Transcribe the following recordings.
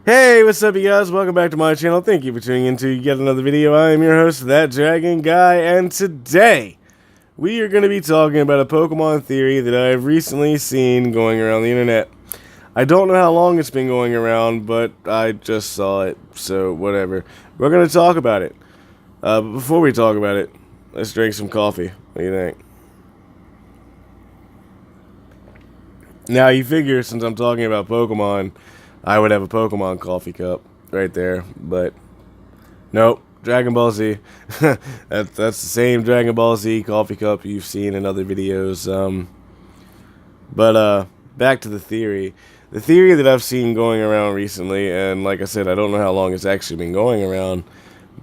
Hey, what's up, you guys? Welcome back to my channel. Thank you for tuning in to yet another video. I am your host, That Dragon Guy, and today we are going to be talking about a Pokemon theory that I've recently seen going around the internet. I don't know how long it's been going around, but I just saw it, so whatever. We're going to talk about it. But before we talk about it, let's drink some coffee. What do you think? Now, you figure since I'm talking about Pokemon, I would have a Pokemon coffee cup right there, but nope. Dragon Ball Z. That's the same Dragon Ball Z coffee cup you've seen in other videos. But back to the theory. The theory that I've seen going around recently, and like I said, I don't know how long it's actually been going around,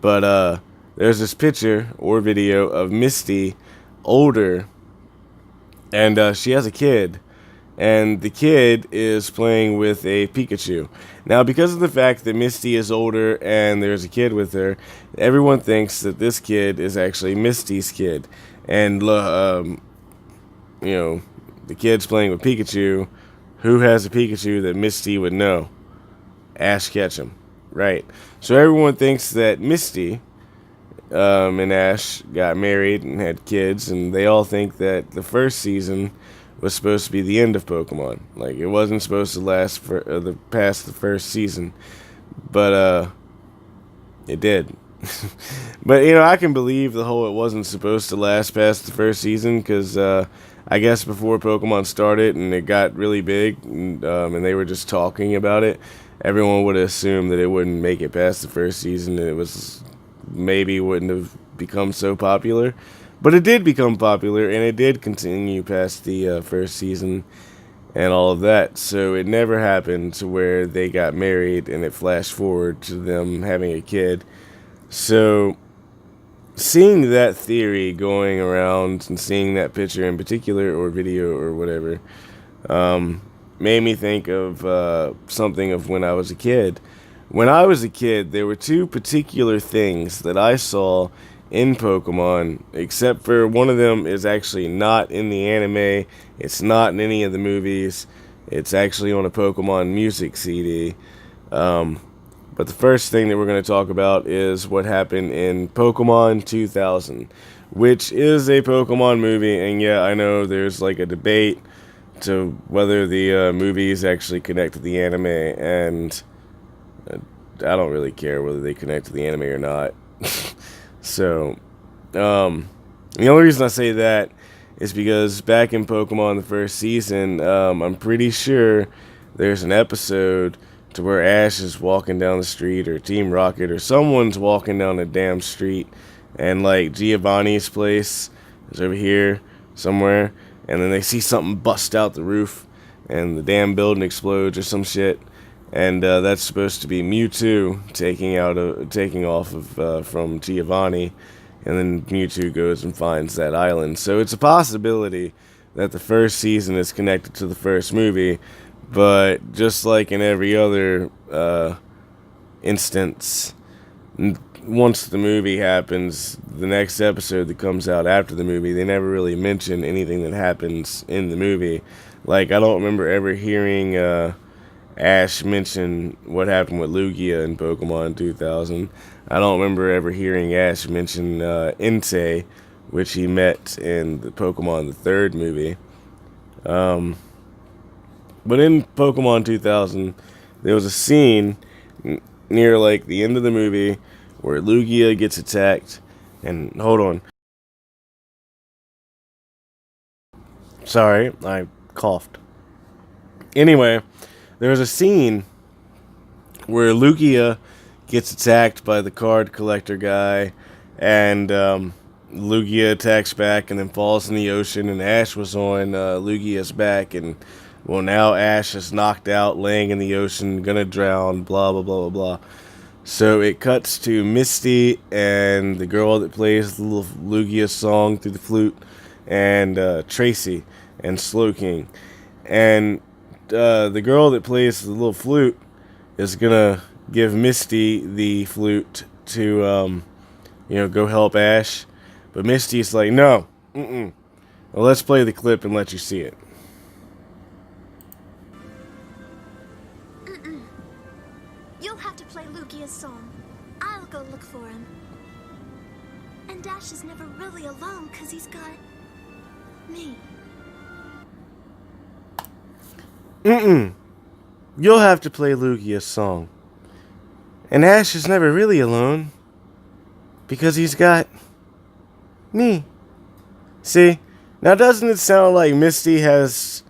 but there's this picture or video of Misty, older, and she has a kid. And the kid is playing with a Pikachu. Now, because of the fact that Misty is older and there's a kid with her, everyone thinks that this kid is actually Misty's kid. And, the kid's playing with Pikachu. Who has a Pikachu that Misty would know? Ash Ketchum. Right. So everyone thinks that Misty and Ash got married and had kids, and they all think that the first season was supposed to be the end of Pokemon. Like, it wasn't supposed to last for past the first season, but it did. But I can believe the whole it wasn't supposed to last past the first season because I guess before Pokemon started and it got really big and they were just talking about it, everyone would have assumed that it wouldn't make it past the first season and it was maybe wouldn't have become so popular. But it did become popular, and it did continue past the first season and all of that. So it never happened to where they got married and it flashed forward to them having a kid. So seeing that theory going around and seeing that picture in particular or video or whatever made me think of something of when I was a kid. When I was a kid, there were two particular things that I saw in Pokemon, except for one of them is actually not in the anime, it's not in any of the movies, it's actually on a Pokemon music CD. But the first thing that we're going to talk about is what happened in Pokemon 2000, which is a Pokemon movie, and yeah, I know there's like a debate to whether the movies actually connect to the anime, and I don't really care whether they connect to the anime or not. So, the only reason I say that is because back in Pokemon the first season, I'm pretty sure there's an episode to where Ash is walking down the street, or Team Rocket, or someone's walking down a damn street, and like Giovanni's place is over here somewhere, and then they see something bust out the roof, and the damn building explodes or some shit. And that's supposed to be Mewtwo taking off of from Giovanni, and then Mewtwo goes and finds that island. So it's a possibility that the first season is connected to the first movie, but just like in every other instance, once the movie happens, the next episode that comes out after the movie, they never really mention anything that happens in the movie. Like, I don't remember ever hearing Ash mentioned what happened with Lugia in Pokemon 2000. I don't remember ever hearing Ash mention Entei, which he met in the Pokemon the third movie. But in Pokemon 2000, there was a scene near like the end of the movie where Lugia gets attacked. And hold on. Sorry, I coughed. Anyway, there was a scene where Lugia gets attacked by the card collector guy, and Lugia attacks back and then falls in the ocean, and Ash was on Lugia's back, and well, now Ash is knocked out, laying in the ocean, gonna drown, blah, blah, blah, blah, blah. So it cuts to Misty and the girl that plays the little Lugia song through the flute, and Tracy and Slowking. And the girl that plays the little flute is gonna give Misty the flute to, go help Ash. But Misty's like, no, well, let's play the clip and let you see it. You'll have to play Lugia's song. I'll go look for him. And Ash is never really alone because he's got me. You'll have to play Lugia's song. And Ash is never really alone because he's got me. See? Now doesn't it sound like Misty has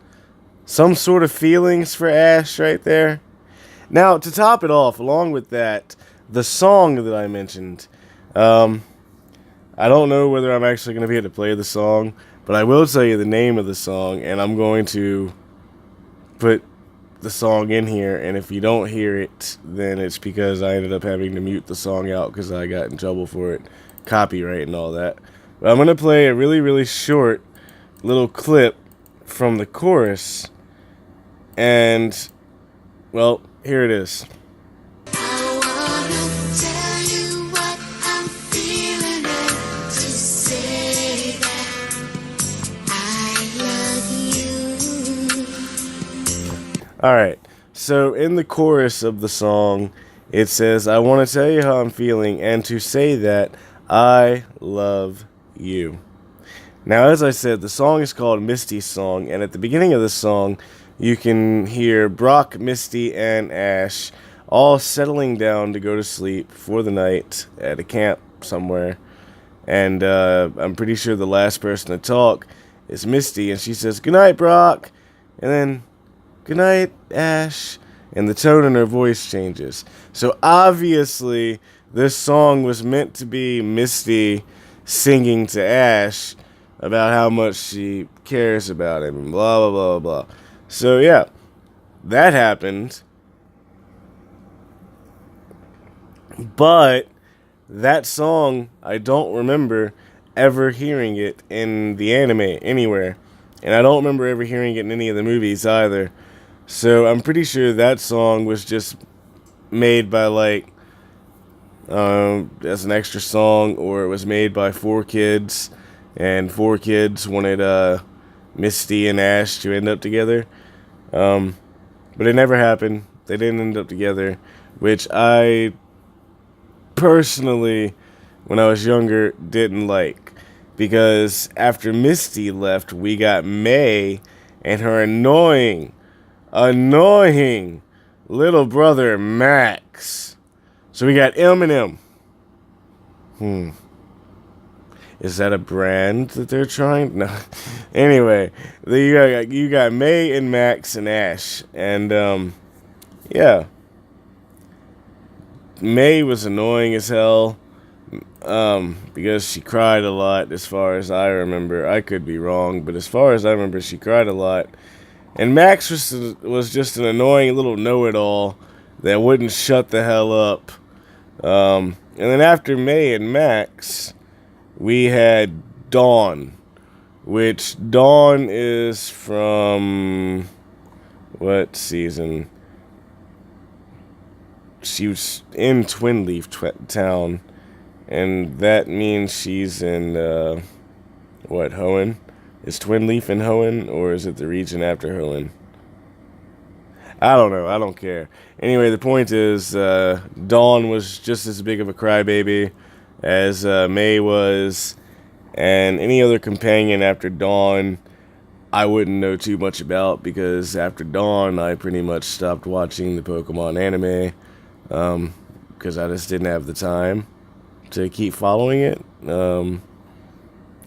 some sort of feelings for Ash right there? Now, to top it off, along with that, the song that I mentioned, I don't know whether I'm actually going to be able to play the song, but I will tell you the name of the song, and I'm going to put the song in here, and if you don't hear it, then it's because I ended up having to mute the song out because I got in trouble for it, copyright and all that. But I'm going to play a really, really short little clip from the chorus, and, well, here it is. I wanna tell you what I'm feeling and to say that I love you. Alright, so in the chorus of the song, it says, I want to tell you how I'm feeling and to say that I love you. Now, as I said, the song is called Misty's Song, and at the beginning of the song, you can hear Brock, Misty, and Ash all settling down to go to sleep for the night at a camp somewhere. And I'm pretty sure the last person to talk is Misty, and she says, "Good night, Brock," and then, "Good night, Ash," and the tone in her voice changes. So obviously, this song was meant to be Misty singing to Ash about how much she cares about him, and blah, blah, blah, blah. So, yeah, that happened. But that song, I don't remember ever hearing it in the anime anywhere. And I don't remember ever hearing it in any of the movies either. So I'm pretty sure that song was just made by, like, as an extra song, or it was made by 4Kids, and 4Kids wanted Misty and Ash to end up together. But it never happened. They didn't end up together, which I personally, when I was younger, didn't like. Because after Misty left, we got May and her annoying little brother Max. So we got M and M. Is that a brand that they're trying? No. Anyway, you got May and Max and Ash. And, yeah. May was annoying as hell. Because she cried a lot, as far as I remember. I could be wrong, but as far as I remember, she cried a lot. And Max was just an annoying little know-it-all that wouldn't shut the hell up. And then after May and Max, we had Dawn, which Dawn is from what season? She was in Twin Leaf Town, and that means she's in, Hoenn? Is Twin Leaf in Hoenn, or is it the region after Hoenn? I don't know, I don't care. Anyway, the point is, Dawn was just as big of a crybaby as May was, and any other companion after Dawn, I wouldn't know too much about, because after Dawn, I pretty much stopped watching the Pokemon anime, because I just didn't have the time to keep following it,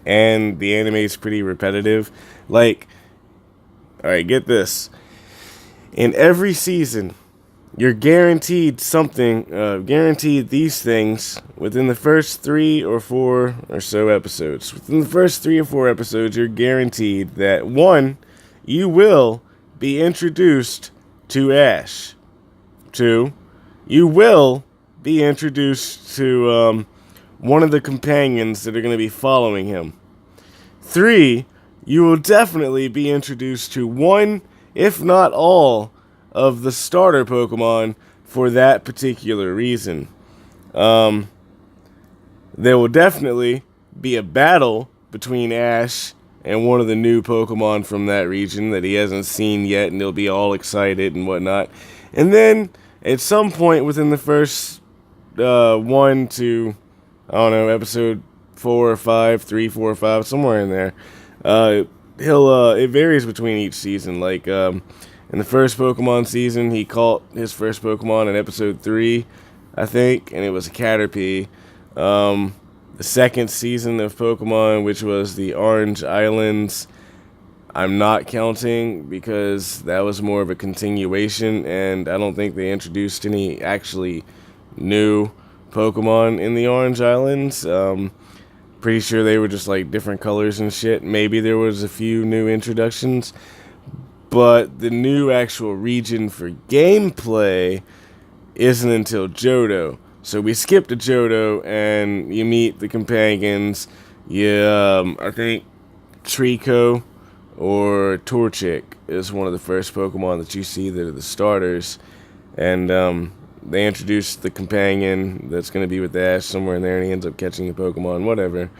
and the anime is pretty repetitive. Like, alright, get this. In every season, you're guaranteed something, guaranteed these things within the first 3 or 4 or so episodes. Within the first 3 or 4 episodes, you're guaranteed that, 1, you will be introduced to Ash. 2, you will be introduced to one of the companions that are going to be following him. 3, you will definitely be introduced to one, if not all, of the starter Pokemon for that particular reason. There will definitely be a battle between Ash and one of the new Pokemon from that region that he hasn't seen yet, and he'll be all excited and whatnot. And then at some point within the first 1 to, I don't know, episode 4 or 5, 3, 4 or 5, somewhere in there, it varies between each season. Like, in the first Pokemon season, he caught his first Pokemon in episode 3, I think, and it was a Caterpie. The second season of Pokemon, which was the Orange Islands, I'm not counting because that was more of a continuation, and I don't think they introduced any actually new Pokemon in the Orange Islands. Pretty sure they were just like different colors and shit. Maybe there was a few new introductions, but the new actual region for gameplay isn't until Johto. So we skip to Johto, and you meet the companions. I think Trico or Torchic is one of the first Pokemon that you see that are the starters. And they introduce the companion that's going to be with Ash somewhere in there, and he ends up catching a Pokemon, whatever.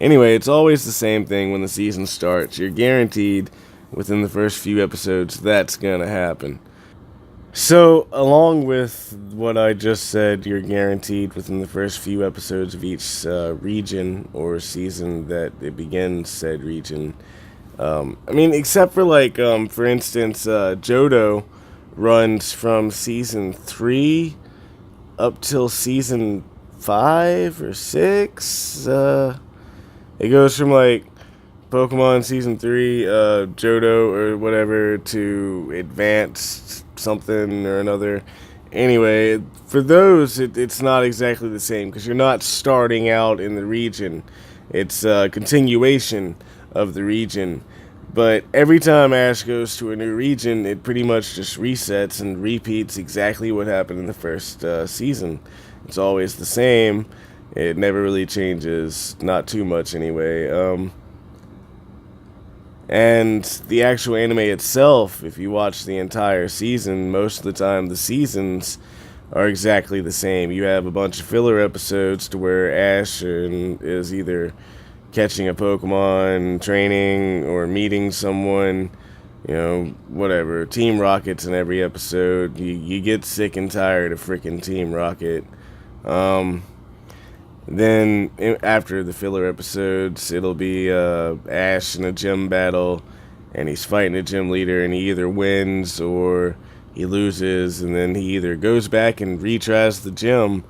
Anyway, it's always the same thing when the season starts. You're guaranteed within the first few episodes that's going to happen. So, along with what I just said, you're guaranteed within the first few episodes of each region or season that it begins said region. Except for for instance, Johto runs from season 3 up till season 5 or 6. It goes from Pokemon season 3, Johto or whatever, to Advanced something or another. Anyway, for those, it's not exactly the same because you're not starting out in the region. It's a continuation of the region. But every time Ash goes to a new region, it pretty much just resets and repeats exactly what happened in the first season. It's always the same. It never really changes, not too much anyway. And the actual anime itself, if you watch the entire season, most of the time the seasons are exactly the same. You have a bunch of filler episodes to where Ash is either catching a Pokemon, training, or meeting someone, whatever. Team Rocket's in every episode. You get sick and tired of freaking Team Rocket. Then, after the filler episodes, it'll be Ash in a gym battle, and he's fighting a gym leader, and he either wins or he loses, and then he either goes back and retries the gym,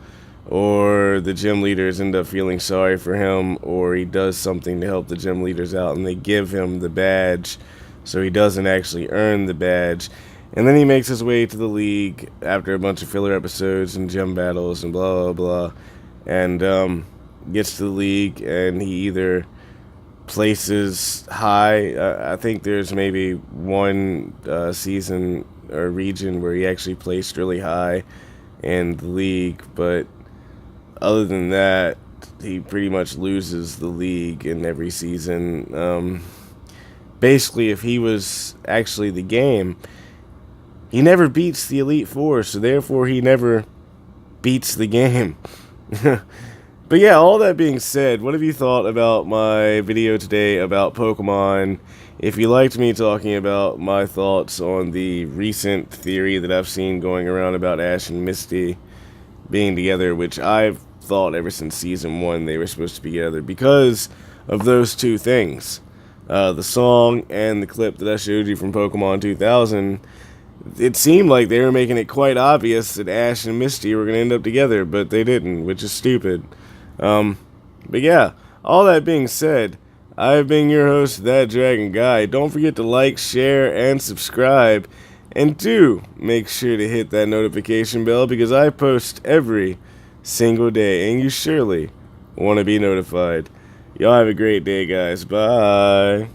or the gym leaders end up feeling sorry for him, or he does something to help the gym leaders out, and they give him the badge, so he doesn't actually earn the badge. And then he makes his way to the league after a bunch of filler episodes and gym battles and blah, blah, blah. And gets to the league, and he either places high. I think there's maybe one season or region where he actually placed really high in the league, but other than that, he pretty much loses the league in every season. Basically, if he was actually the game, he never beats the Elite Four, so therefore he never beats the game. But yeah, all that being said, what have you thought about my video today about Pokemon? If you liked me talking about my thoughts on the recent theory that I've seen going around about Ash and Misty being together, which I've thought ever since season 1 they were supposed to be together because of those two things. The song and the clip that I showed you from Pokemon 2000, it seemed like they were making it quite obvious that Ash and Misty were going to end up together, but they didn't, which is stupid. But yeah, all that being said, I've been your host, That Dragon Guy. Don't forget to like, share, and subscribe. And do make sure to hit that notification bell because I post every single day, and you surely want to be notified. Y'all have a great day, guys. Bye.